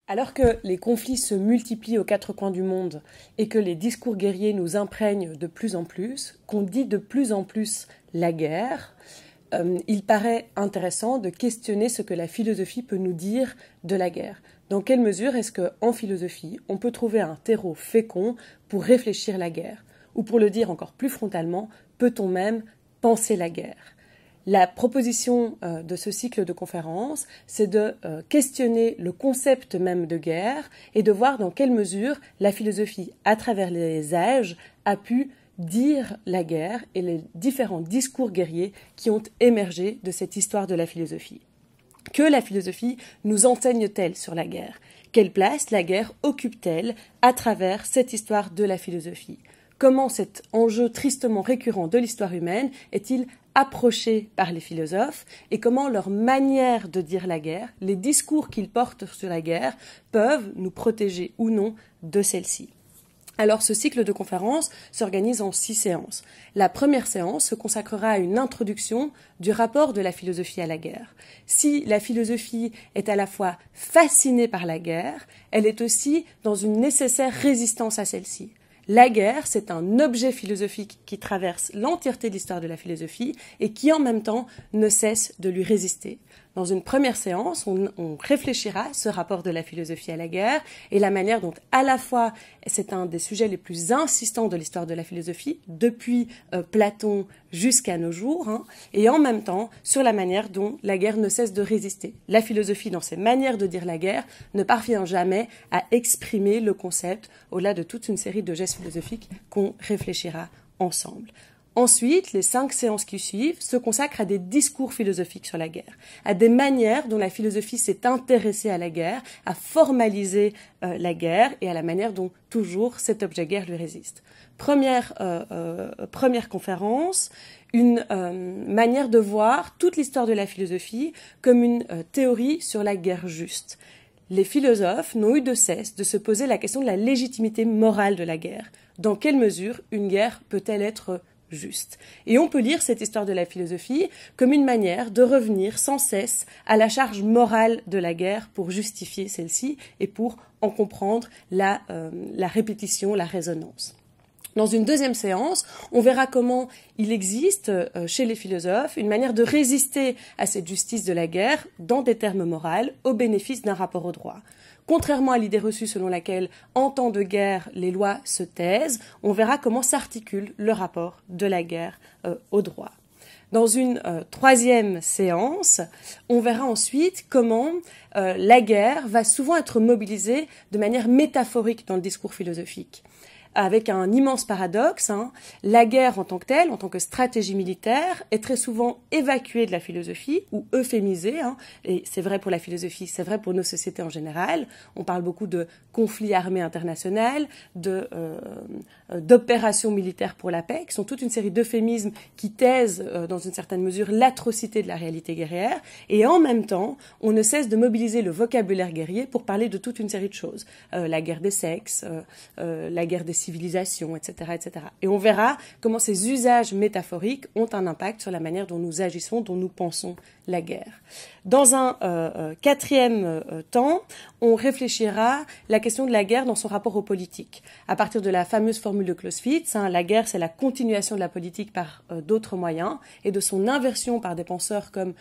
Alors que les conflits se multiplient aux quatre coins du monde et que les discours guerriers nous imprègnent de plus en plus, qu'on dit de plus en plus la guerre, il paraît intéressant de questionner ce que la philosophie peut nous dire de la guerre. Dans quelle mesure est-ce qu'en philosophie, on peut trouver un terreau fécond pour réfléchir la guerre? Ou pour le dire encore plus frontalement, peut-on même penser la guerre? La proposition de ce cycle de conférences, c'est de questionner le concept même de guerre et de voir dans quelle mesure la philosophie, à travers les âges, a pu dire la guerre et les différents discours guerriers qui ont émergé de cette histoire de la philosophie. Que la philosophie nous enseigne-t-elle sur la guerre? Quelle place la guerre occupe-t-elle à travers cette histoire de la philosophie? Comment cet enjeu tristement récurrent de l'histoire humaine est-il approché par les philosophes et comment leur manière de dire la guerre, les discours qu'ils portent sur la guerre, peuvent nous protéger ou non de celle-ci. Alors ce cycle de conférences s'organise en 6 séances. La première séance se consacrera à une introduction du rapport de la philosophie à la guerre. Si la philosophie est à la fois fascinée par la guerre, elle est aussi dans une nécessaire résistance à celle-ci. La guerre, c'est un objet philosophique qui traverse l'entièreté de l'histoire de la philosophie et qui en même temps ne cesse de lui résister. Dans une première séance, on réfléchira à ce rapport de la philosophie à la guerre et la manière dont à la fois c'est un des sujets les plus insistants de l'histoire de la philosophie, depuis Platon jusqu'à nos jours, et en même temps sur la manière dont la guerre ne cesse de résister. La philosophie, dans ses manières de dire la guerre, ne parvient jamais à exprimer le concept au-delà de toute une série de gestes philosophiques qu'on réfléchira ensemble. Ensuite, les 5 séances qui suivent se consacrent à des discours philosophiques sur la guerre, à des manières dont la philosophie s'est intéressée à la guerre, à formaliser la guerre et à la manière dont toujours cet objet guerre lui résiste. Première conférence, une manière de voir toute l'histoire de la philosophie comme une théorie sur la guerre juste. Les philosophes n'ont eu de cesse de se poser la question de la légitimité morale de la guerre. Dans quelle mesure une guerre peut-elle être juste. Et on peut lire cette histoire de la philosophie comme une manière de revenir sans cesse à la charge morale de la guerre pour justifier celle-ci et pour en comprendre la répétition, la résonance. Dans une deuxième séance, on verra comment il existe chez les philosophes une manière de résister à cette justice de la guerre dans des termes moraux au bénéfice d'un rapport au droit. Contrairement à l'idée reçue selon laquelle, en temps de guerre, les lois se taisent, on verra comment s'articule le rapport de la guerre au droit. Dans une troisième séance, on verra ensuite comment la guerre va souvent être mobilisée de manière métaphorique dans le discours philosophique. Avec un immense paradoxe, la guerre en tant que telle, en tant que stratégie militaire, est très souvent évacuée de la philosophie ou euphémisée, et c'est vrai pour la philosophie, c'est vrai pour nos sociétés en général. On parle beaucoup de conflits armés internationaux, d'opérations militaires pour la paix, qui sont toute une série d'euphémismes qui taisent, dans une certaine mesure, l'atrocité de la réalité guerrière, et en même temps, on ne cesse de mobiliser le vocabulaire guerrier pour parler de toute une série de choses. La guerre des sexes, la guerre des civilisations, etc., etc. Et on verra comment ces usages métaphoriques ont un impact sur la manière dont nous agissons, dont nous pensons la guerre. Dans un quatrième temps, on réfléchira la question de la guerre dans son rapport aux politiques. À partir de la fameuse formule de Clausewitz, la guerre c'est la continuation de la politique par d'autres moyens, et de son inversion par des penseurs comme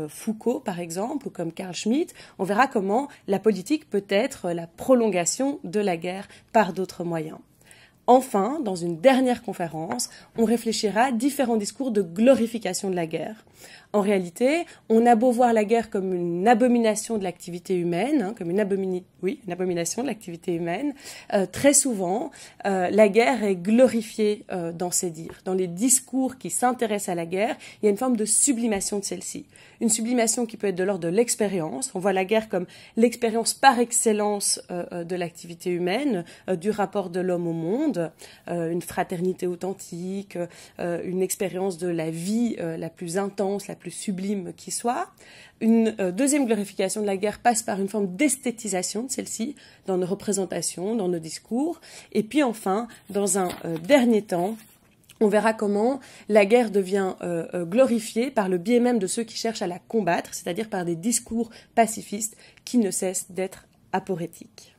Foucault par exemple, ou comme Carl Schmitt, on verra comment la politique peut être la prolongation de la guerre par d'autres moyens. Enfin, dans une dernière conférence, on réfléchira à différents discours de glorification de la guerre. En réalité, on a beau voir la guerre comme une abomination de l'activité humaine, comme une abomination de l'activité humaine, très souvent, la guerre est glorifiée dans ses dires. Dans les discours qui s'intéressent à la guerre, il y a une forme de sublimation de celle-ci. Une sublimation qui peut être de l'ordre de l'expérience. On voit la guerre comme l'expérience par excellence de l'activité humaine, du rapport de l'homme au monde, une fraternité authentique, une expérience de la vie la plus intense, la plus sublime qui soit. Une deuxième glorification de la guerre passe par une forme d'esthétisation de celle-ci, dans nos représentations, dans nos discours. Et puis enfin, dans un dernier temps, on verra comment la guerre devient glorifiée par le biais même de ceux qui cherchent à la combattre, c'est-à-dire par des discours pacifistes qui ne cessent d'être aporétique.